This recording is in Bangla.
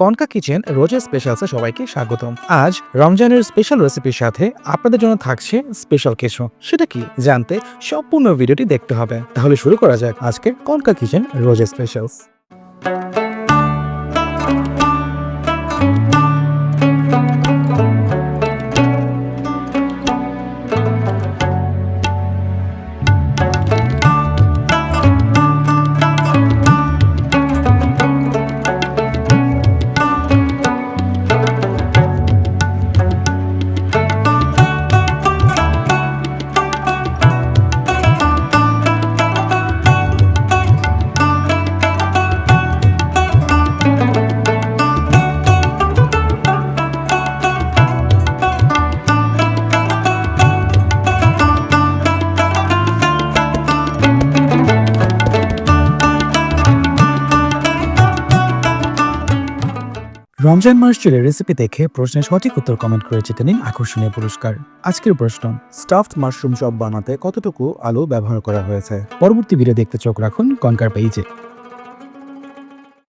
কনকা কিচেন রোজের স্পেশালসে সবাইকে স্বাগতম। আজ রমজানের স্পেশাল রেসিপির সাথে আপনাদের জন্য থাকছে স্পেশাল কিছু। সেটা কি জানতে সম্পূর্ণ ভিডিওটি দেখতে হবে। তাহলে শুরু করা যাক আজকের কনকা কিচেন রোজের স্পেশালস। রমজান মাস জুড়ে রেসিপি দেখে প্রশ্নের সঠিক উত্তর কমেন্ট করে জিতে নিন আকর্ষণীয় পুরস্কার। আজকের প্রশ্ন, স্টাফড মাশরুম চপ বানাতে কতটুকু আলু ব্যবহার করা হয়েছে? পরবর্তী ভিডিও দেখতে চোখ রাখুন কনকার পেজে।